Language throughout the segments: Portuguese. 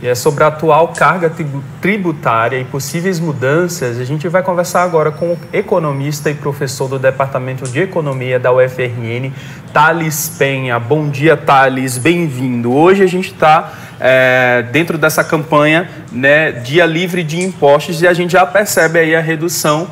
e é sobre a atual carga tributária e possíveis mudanças. A gente vai conversar agora com o economista e professor do Departamento de Economia da UFRN, Thales Penha. Bom dia, Thales, bem-vindo. Hoje a gente está dentro dessa campanha, né, Dia Livre de Impostos, e a gente já percebe aí a redução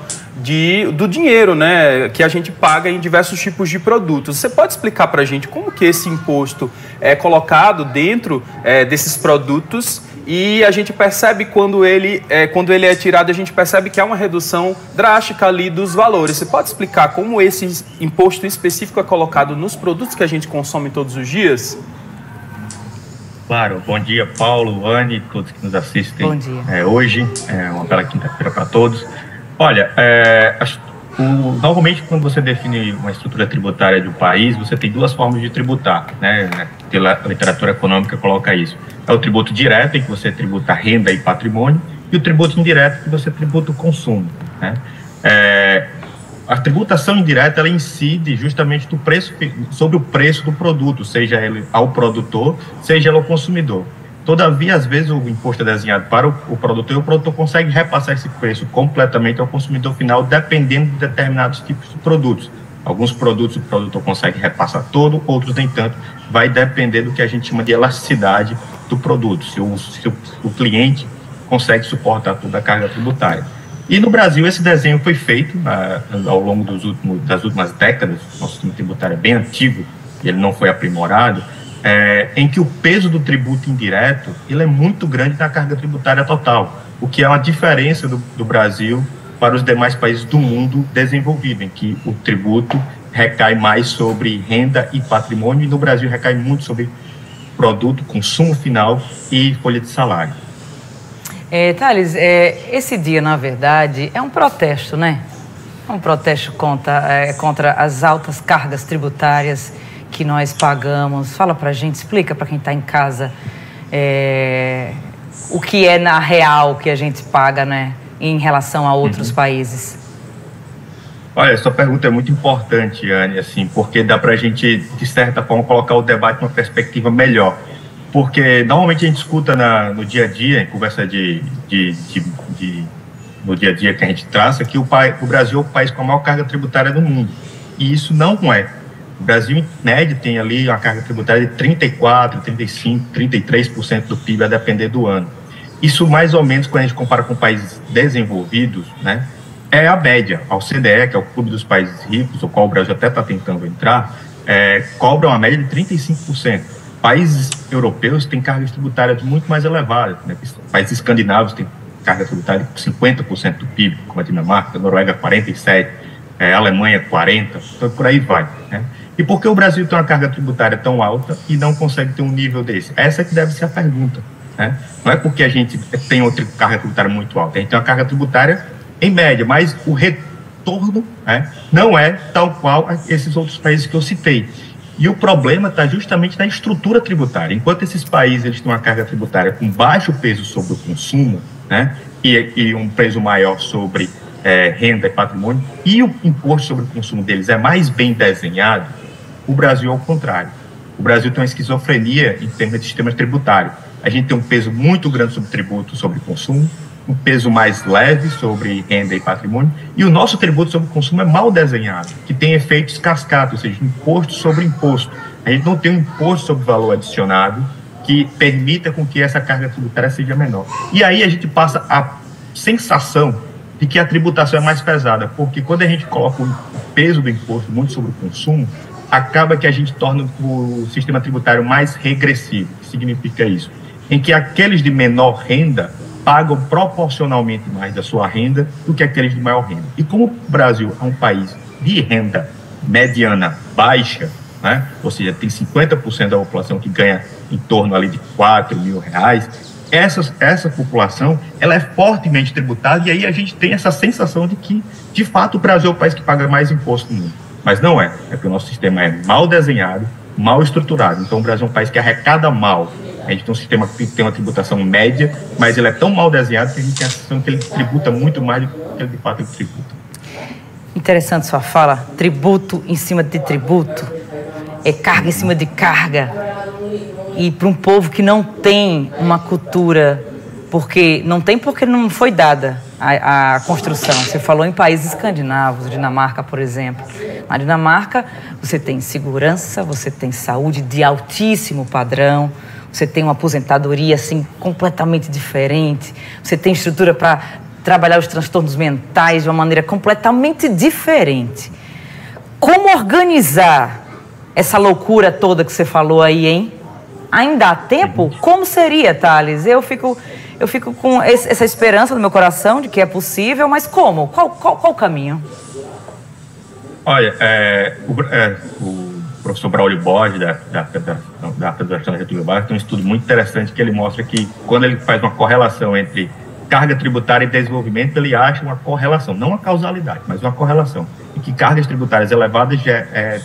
do dinheiro, né, que a gente paga em diversos tipos de produtos. Você pode explicar para a gente como que esse imposto é colocado dentro desses produtos, e a gente percebe quando ele é tirado, a gente percebe que há uma redução drástica ali dos valores. Você pode explicar como esse imposto específico é colocado nos produtos que a gente consome todos os dias? Claro, bom dia, Paulo, Anne, todos que nos assistem. Bom dia. Hoje, uma bela quinta-feira para todos. Olha, normalmente quando você define uma estrutura tributária de um país, você tem duas formas de tributar, né? A literatura econômica coloca isso. É o tributo direto, em que você tributa renda e patrimônio, e o tributo indireto, que você tributa o consumo, né? A tributação indireta, ela incide justamente sobre o preço do produto, seja ele ao produtor, seja ele ao consumidor. Todavia, às vezes, o imposto é desenhado para o produtor, e o produtor consegue repassar esse preço completamente ao consumidor final, dependendo de determinados tipos de produtos. Alguns produtos o produtor consegue repassar todo, outros nem tanto. Vai depender do que a gente chama de elasticidade do produto, se o cliente consegue suportar toda a carga tributária. E no Brasil, esse desenho foi feito ao longo das últimas décadas. Nosso sistema tributário é bem antigo e ele não foi aprimorado, em que o peso do tributo indireto ele é muito grande na carga tributária total, o que é uma diferença do Brasil para os demais países do mundo desenvolvido, em que o tributo recai mais sobre renda e patrimônio, e no Brasil recai muito sobre produto, consumo final e folha de salário. Thales, esse dia, na verdade, é um protesto, né? É um protesto contra as altas cargas tributárias que nós pagamos. Fala pra gente, explica para quem está em casa o que é na real que a gente paga, né, em relação a outros países. Olha, sua pergunta é muito importante, Anne, assim, porque dá para a gente, de certa forma, colocar o debate numa perspectiva melhor. Porque normalmente a gente escuta no dia a dia, em conversa no dia a dia que a gente traça, que o Brasil é o país com a maior carga tributária do mundo. E isso não é. O Brasil, em média, tem ali uma carga tributária de 34%, 35%, 33% do PIB, a depender do ano. Isso, mais ou menos, quando a gente compara com países desenvolvidos, né, é a média. A OCDE, que é o Clube dos Países Ricos, o qual o Brasil até está tentando entrar, cobra uma média de 35%. Países europeus têm cargas tributárias muito mais elevadas, né? Países escandinavos têm carga tributária de 50% do PIB, como a Dinamarca, a Noruega 47%, a Alemanha 40%, então por aí vai, né? E por que o Brasil tem uma carga tributária tão alta e não consegue ter um nível desse? Essa é que deve ser a pergunta, né? Não é porque a gente tem outra carga tributária muito alta, a gente tem uma carga tributária em média, mas o retorno, né, não é tal qual esses outros países que eu citei. E o problema está justamente na estrutura tributária. Enquanto esses países eles têm uma carga tributária com baixo peso sobre o consumo, né, e um peso maior sobre renda e patrimônio, e o imposto sobre o consumo deles é mais bem desenhado, o Brasil é o contrário. O Brasil tem uma esquizofrenia em termos de sistema tributário. A gente tem um peso muito grande sobre tributo sobre consumo, um peso mais leve sobre renda e patrimônio, e o nosso tributo sobre consumo é mal desenhado, que tem efeitos cascata, ou seja, imposto sobre imposto. A gente não tem um imposto sobre valor adicionado que permita com que essa carga tributária seja menor. E aí a gente passa a sensação de que a tributação é mais pesada, porque quando a gente coloca o peso do imposto muito sobre o consumo, acaba que a gente torna o sistema tributário mais regressivo. O que significa isso? Em que aqueles de menor renda pagam proporcionalmente mais da sua renda do que aqueles de maior renda. E como o Brasil é um país de renda mediana baixa, né? Ou seja, tem 50% da população que ganha em torno ali de R$4 mil, essa população ela é fortemente tributada, e aí a gente tem essa sensação de que, de fato, o Brasil é o país que paga mais imposto no mundo. Mas não é porque o nosso sistema é mal desenhado, mal estruturado. Então o Brasil é um país que arrecada mal. A gente tem um sistema que tem uma tributação média, mas ele é tão mal desenhado que a gente tem a sensação que ele tributa muito mais do que ele de fato tributa. Interessante sua fala, tributo em cima de tributo, carga em cima de carga. e para um povo que não tem uma cultura, porque não foi dada a construção. Você falou em países escandinavos, Dinamarca, por exemplo. Na Dinamarca, você tem segurança, você tem saúde de altíssimo padrão, você tem uma aposentadoria assim completamente diferente, você tem estrutura para trabalhar os transtornos mentais de uma maneira completamente diferente. Como organizar essa loucura toda que você falou aí, hein? Ainda há tempo? Como seria, Thales? Eu fico com essa esperança no meu coração de que é possível, mas como? Qual o caminho? Olha, o professor Braulio Borges, da Federação da Getúlio Vargas, tem um estudo muito interessante que ele mostra que quando ele faz uma correlação entre carga tributária e desenvolvimento, ele acha uma correlação, não uma causalidade, mas uma correlação, e que cargas tributárias elevadas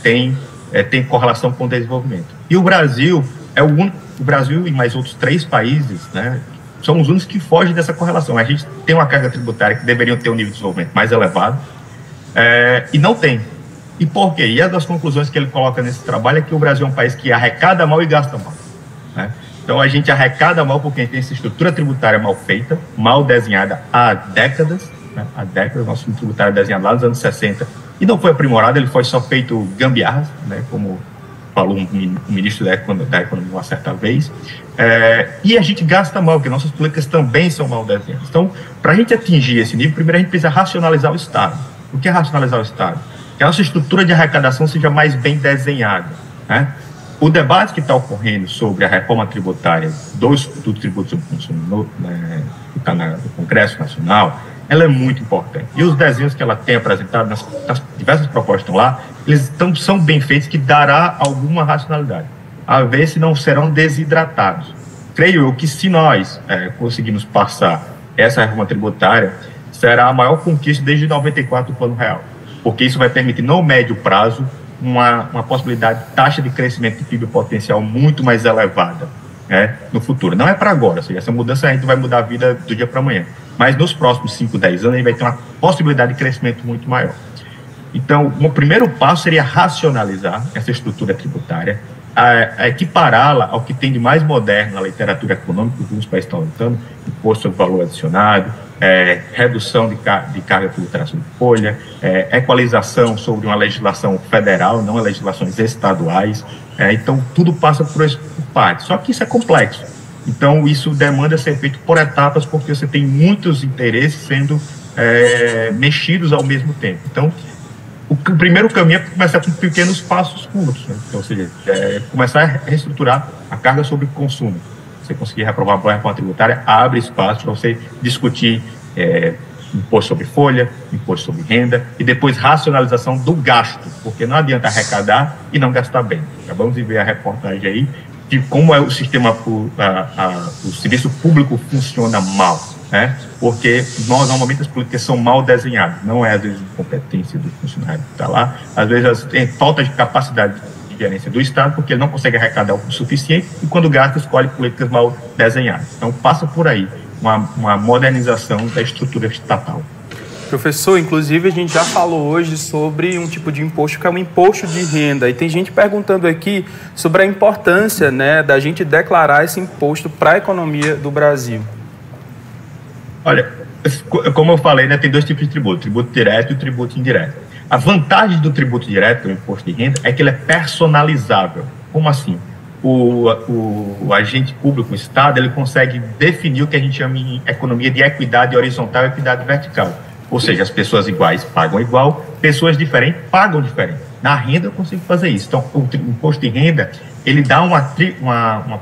têm correlação com o desenvolvimento. E o Brasil é o único, o Brasil e mais outros 3 países, né, são os únicos que fogem dessa correlação. A gente tem uma carga tributária que deveriam ter um nível de desenvolvimento mais elevado, e não tem. E por quê? E uma das conclusões que ele coloca nesse trabalho é que o Brasil é um país que arrecada mal e gasta mal, né? Então, a gente arrecada mal porque a gente tem essa estrutura tributária mal feita, mal desenhada há décadas, né? Há décadas, nosso sistema tributário é desenhado lá nos anos 60, e não foi aprimorado, ele foi só feito gambiarras, né? Como falou um ministro da Economia uma certa vez, e a gente gasta mal, porque nossas políticas também são mal desenhadas. Então, para a gente atingir esse nível, primeiro a gente precisa racionalizar o Estado. O que é racionalizar o Estado? Que a nossa estrutura de arrecadação seja mais bem desenhada, né? O debate que está ocorrendo sobre a reforma tributária do Tributo sobre o Consumo que está no Congresso Nacional, ela é muito importante. E os desenhos que ela tem apresentado, nas diversas propostas que estão lá, eles são bem feitos, que dará alguma racionalidade, a ver se não serão desidratados. Creio eu que se nós conseguirmos passar essa reforma tributária, será a maior conquista desde 94 do Plano Real, porque isso vai permitir, no médio prazo, uma possibilidade de taxa de crescimento de PIB potencial muito mais elevada, né, no futuro. Não é para agora, ou seja, essa mudança a gente vai mudar a vida do dia para amanhã, mas nos próximos 5, 10 anos a gente vai ter uma possibilidade de crescimento muito maior. Então, o primeiro passo seria racionalizar essa estrutura tributária, equipará-la ao que tem de mais moderno na literatura econômica que alguns países estão adotando: imposto sobre valor adicionado, redução de carga tributária sobre folha, equalização sobre uma legislação federal, não legislações estaduais. Então, tudo passa por partes. Só que isso é complexo. Então, isso demanda ser feito por etapas, porque você tem muitos interesses sendo mexidos ao mesmo tempo. Então, o primeiro caminho é começar com pequenos passos curtos, né? Então, ou seja, começar a reestruturar a carga sobre consumo. Você conseguir reprovar uma reforma tributária, abre espaço para você discutir imposto sobre folha, imposto sobre renda, e depois racionalização do gasto, porque não adianta arrecadar e não gastar bem. Acabamos de ver a reportagem aí de como o sistema, o serviço público funciona mal, né? Porque normalmente as políticas são mal desenhadas, não é às vezes incompetência do funcionário que está lá, às vezes tem falta de capacidade de gerência do Estado, porque ele não consegue arrecadar o suficiente e quando gasta escolhe políticas mal desenhadas. Então passa por aí uma modernização da estrutura estatal. Professor, inclusive a gente já falou hoje sobre um tipo de imposto que é o imposto de renda, e tem gente perguntando aqui sobre a importância, né, da gente declarar esse imposto para a economia do Brasil. Olha, como eu falei, né, tem 2 tipos de tributo: tributo direto e o tributo indireto. A vantagem do tributo direto, o imposto de renda, é que ele é personalizável. Como assim? O agente público, o Estado, ele consegue definir o que a gente chama em economia de equidade horizontal e equidade vertical. Ou seja, as pessoas iguais pagam igual, pessoas diferentes pagam diferente. Na renda eu consigo fazer isso. Então, o imposto de renda, ele dá uma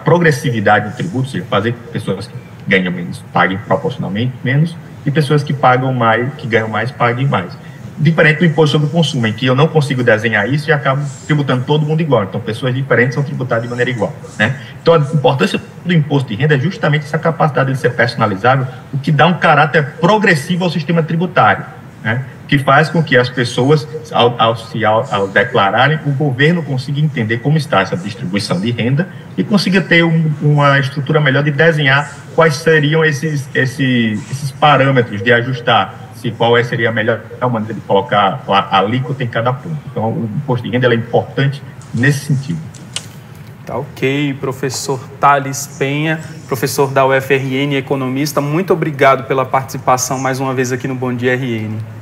progressividade no tributo, ou seja, fazer que pessoas que ganham menos paguem proporcionalmente menos e pessoas que pagam mais, que ganham mais, paguem mais. Diferente do imposto sobre o consumo, em que eu não consigo desenhar isso e acabo tributando todo mundo igual. Então, pessoas diferentes são tributadas de maneira igual, né? Então, a importância do imposto de renda é justamente essa capacidade de ser personalizável, o que dá um caráter progressivo ao sistema tributário, né? Que faz com que as pessoas, ao declararem, o governo consiga entender como está essa distribuição de renda e consiga ter uma estrutura melhor de desenhar quais seriam esses parâmetros de ajustar, qual seria a melhor maneira de colocar a alíquota em cada ponto. Então, o imposto de renda é importante nesse sentido. Tá ok, professor Thales Penha, professor da UFRN, economista, muito obrigado pela participação mais uma vez aqui no Bom Dia RN.